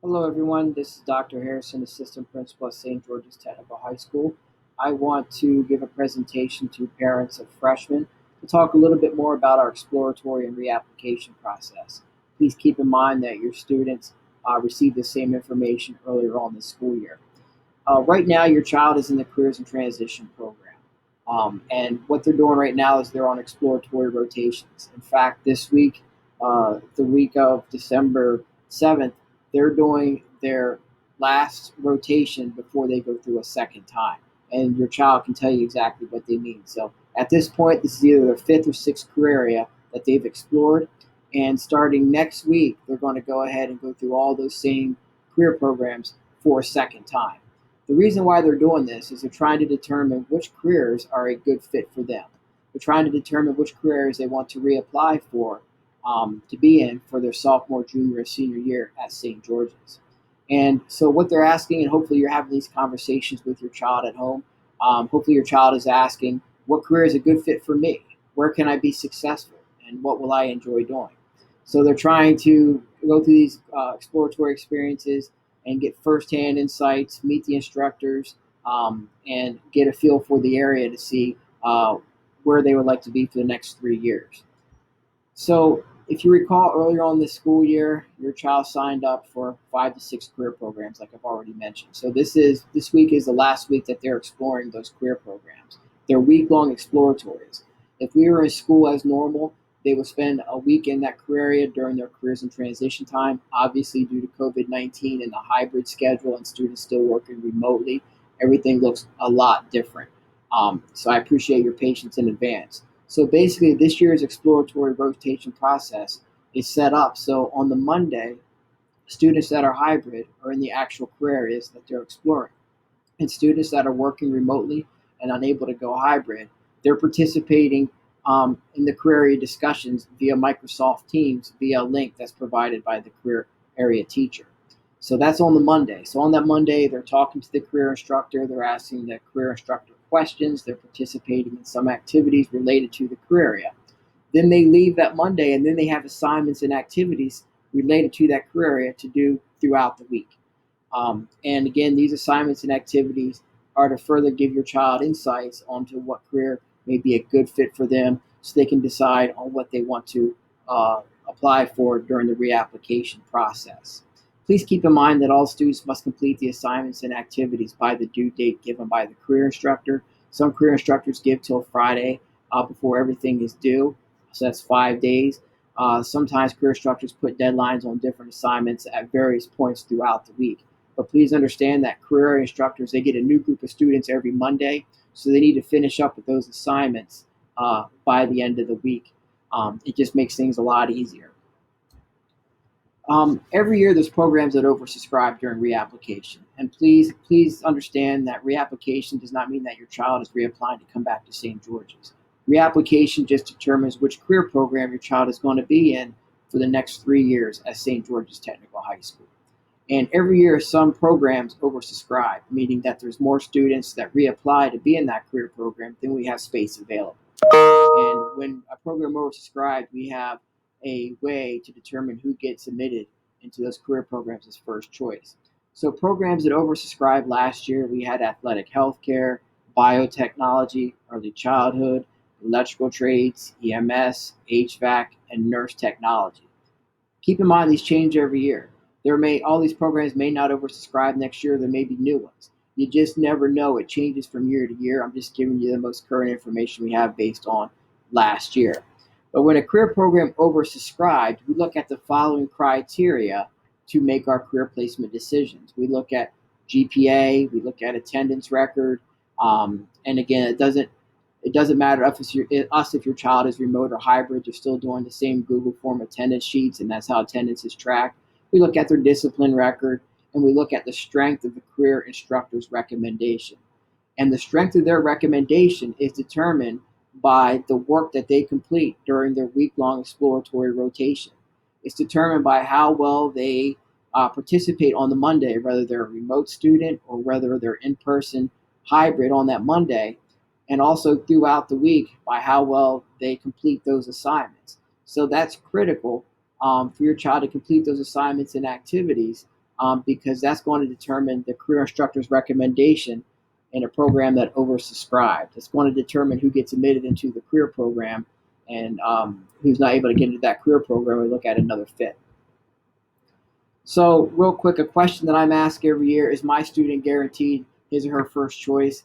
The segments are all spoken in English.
Hello, everyone. This is Dr. Harrison, Assistant Principal at St. George's Technical High School. I want to give a presentation to parents of freshmen to talk a little bit more about our exploratory and reapplication process. Please keep in mind that your students receive the same information earlier on this school year. Right now, your child is in the Careers and Transition program. And what they're doing right now is they're on exploratory rotations. In fact, this week, the week of December 7th, they're doing their last rotation before they go through a second time. And your child can tell you exactly what they mean. So at this point, this is either their fifth or sixth career area that they've explored. And starting next week, they're going to go ahead and go through all those same career programs for a second time. The reason why they're doing this is they're trying to determine which careers are a good fit for them. They're trying to determine which careers they want to reapply for to be in for their sophomore, junior, or senior year at St. George's. And so, what they're asking, and hopefully you're having these conversations with your child at home. Hopefully, your child is asking, what career is a good fit for me? Where can I be successful? And what will I enjoy doing? So, they're trying to go through these exploratory experiences and get firsthand insights, meet the instructors, and get a feel for the area to see where they would like to be for the next 3 years. So, if you recall earlier on this school year, your child signed up for 5 to 6 career programs, like I've already mentioned. So this week is the last week that they're exploring those career programs. They're week-long exploratories. If we were in school as normal, they would spend a week in that career area during their careers and transition time. Obviously, due to COVID-19 and the hybrid schedule and students still working remotely, everything looks a lot different. So I appreciate your patience in advance. So basically, this year's exploratory rotation process is set up so on the Monday, students that are hybrid are in the actual career areas that they're exploring. And students that are working remotely and unable to go hybrid, they're participating in the career area discussions via Microsoft Teams via a link that's provided by the career area teacher. So that's on the Monday. So on that Monday, they're talking to the career instructor, they're asking the career instructor questions, they're participating in some activities related to the career area. Then they leave that Monday and then they have assignments and activities related to that career area to do throughout the week. And again, these assignments and activities are to further give your child insights onto what career may be a good fit for them so they can decide on what they want to apply for during the reapplication process. Please keep in mind that all students must complete the assignments and activities by the due date given by the career instructor. Some career instructors give till Friday before everything is due, so that's 5 days. Sometimes career instructors put deadlines on different assignments at various points throughout the week. But please understand that career instructors, they get a new group of students every Monday, so they need to finish up with those assignments by the end of the week. It just makes things a lot easier. Every year, there's programs that oversubscribe during reapplication, and please understand that reapplication does not mean that your child is reapplying to come back to St. George's. Reapplication just determines which career program your child is going to be in for the next 3 years at St. George's Technical High School. And every year, some programs oversubscribe, meaning that there's more students that reapply to be in that career program than we have space available. And when a program oversubscribed, we have a way to determine who gets admitted into those career programs as first choice. So programs that oversubscribed last year, we had athletic healthcare, biotechnology, early childhood, electrical trades, EMS, HVAC, and nurse technology. Keep in mind these change every year. All these programs may not oversubscribe next year. There may be new ones. You just never know. It changes from year to year. I'm just giving you the most current information we have based on last year. But when a career program oversubscribed, we look at the following criteria to make our career placement decisions. We look at GPA, we look at attendance record, and again, it doesn't matter if your child is remote or hybrid. You're still doing the same Google form attendance sheets, and that's how attendance is tracked. We look at their discipline record, and we look at the strength of the career instructor's recommendation. And the strength of their recommendation is determined by the work that they complete during their week-long exploratory rotation. It's determined by how well they participate on the Monday, whether they're a remote student or whether they're in-person hybrid on that Monday, and also throughout the week by how well they complete those assignments. So that's critical for your child to complete those assignments and activities because that's going to determine the career instructor's recommendation in a program that oversubscribed. It's going to determine who gets admitted into the career program and who's not able to get into that career program. We look at another fit. So real quick, a question that I'm asked every year: is my student guaranteed his or her first choice?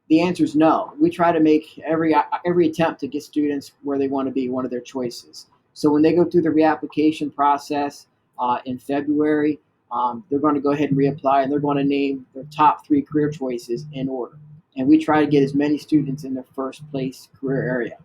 The answer is no. We try to make every attempt to get students where they want to be one of their choices. So when they go through the reapplication process in February, they're going to go ahead and reapply, and they're going to name their top 3 career choices in order. And we try to get as many students in their first place career area.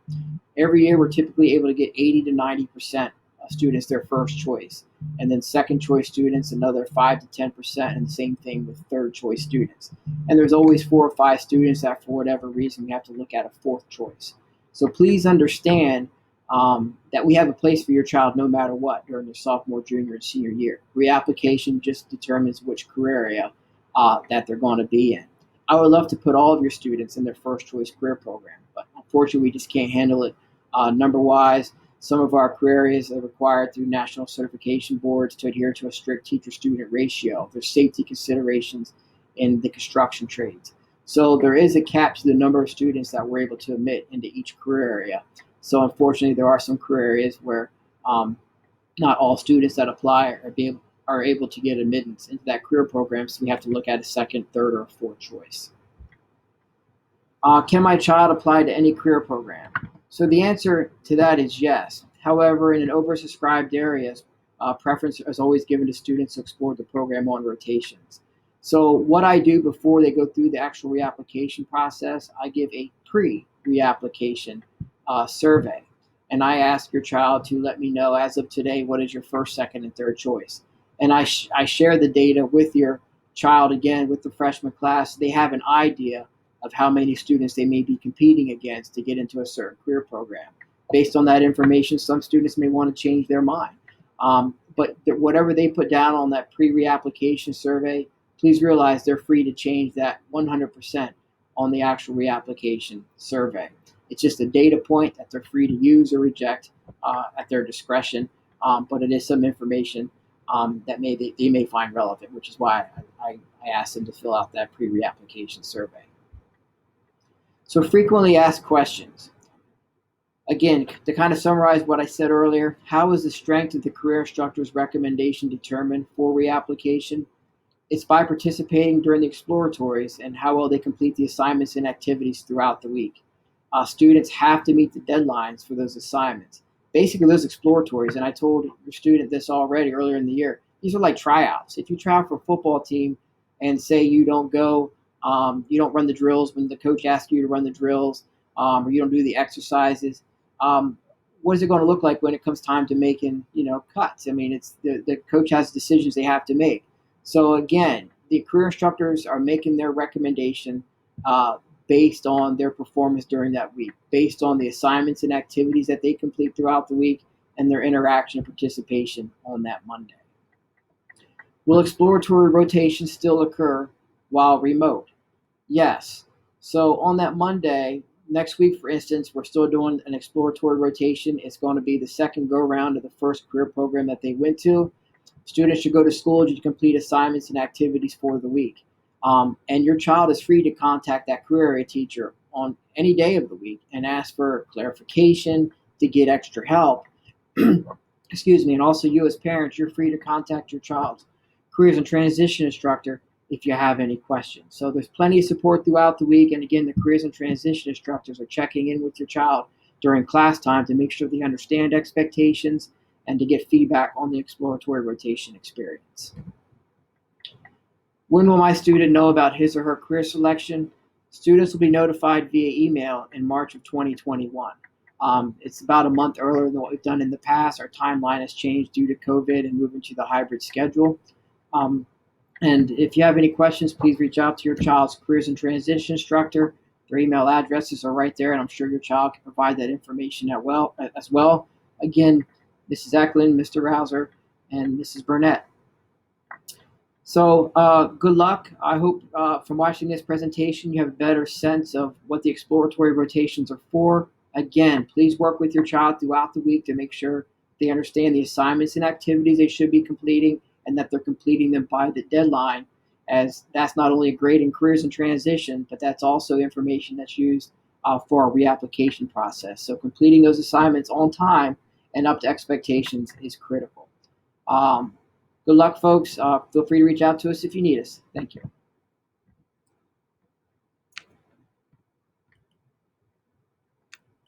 Every year, we're typically able to get 80 to 90% of students their first choice, and then second choice students another 5 to 10%, and the same thing with third choice students. And there's always 4 or 5 students that, for whatever reason, we have to look at a fourth choice. So please understand that we have a place for your child no matter what during their sophomore, junior, and senior year. Reapplication just determines which career area that they're going to be in. I would love to put all of your students in their first choice career program, but unfortunately we just can't handle it number-wise. Some of our career areas are required through national certification boards to adhere to a strict teacher-student ratio. There's safety considerations in the construction trades. So there is a cap to the number of students that we're able to admit into each career area. So unfortunately, there are some career areas where not all students that apply are able to get admittance into that career program, so we have to look at a second, third, or fourth choice. Can my child apply to any career program? So the answer to that is yes. However, in an oversubscribed areas, preference is always given to students to explore the program on rotations. So what I do before they go through the actual reapplication process, I give a pre-reapplication survey. And I ask your child to let me know, as of today, what is your first, second, and third choice. And I share the data with your child, again, with the freshman class. They have an idea of how many students they may be competing against to get into a certain career program. Based on that information, some students may want to change their mind. But whatever they put down on that pre-reapplication survey, please realize they're free to change that 100% on the actual reapplication survey. It's just a data point that they're free to use or reject at their discretion, but it is some information that they may find relevant, which is why I asked them to fill out that pre-reapplication survey. So frequently asked questions. Again, to kind of summarize what I said earlier, how is the strength of the career instructor's recommendation determined for reapplication? It's by participating during the exploratories and how well they complete the assignments and activities throughout the week. Students have to meet the deadlines for those assignments. Basically, those exploratories, and I told your student this already earlier in the year, these are like tryouts. If you try out for a football team and say you don't go, you don't run the drills when the coach asks you to run the drills, or you don't do the exercises, what is it going to look like when it comes time to making, cuts? I mean, it's the coach has decisions they have to make. So again, the career instructors are making their recommendation based on their performance during that week, based on the assignments and activities that they complete throughout the week, and their interaction and participation on that Monday. Will exploratory rotations still occur while remote? Yes. So on that Monday, next week, for instance, we're still doing an exploratory rotation. It's going to be the second go-round of the first career program that they went to. Students should go to school to complete assignments and activities for the week. And your child is free to contact that career area teacher on any day of the week and ask for clarification, to get extra help. Excuse me. And also you as parents, you're free to contact your child's careers and transition instructor if you have any questions. So there's plenty of support throughout the week. And again, the careers and transition instructors are checking in with your child during class time to make sure they understand expectations and to get feedback on the exploratory rotation experience. When will my student know about his or her career selection? Students will be notified via email in March of 2021. It's about a month earlier than what we've done in the past. Our timeline has changed due to COVID and moving to the hybrid schedule. And if you have any questions, please reach out to your child's careers and transition instructor. Their email addresses are right there, and I'm sure your child can provide that information as well. Again, Mrs. Eklund, Mr. Rouser, and Mrs. Burnett. So good luck. I hope from watching this presentation you have a better sense of what the exploratory rotations are for. Again, please work with your child throughout the week to make sure they understand the assignments and activities they should be completing and that they're completing them by the deadline, as that's not only a grade in careers in transition, but that's also information that's used for our reapplication process. So completing those assignments on time and up to expectations is critical. Um, Good luck, folks. Feel free to reach out to us if you need us. Thank you.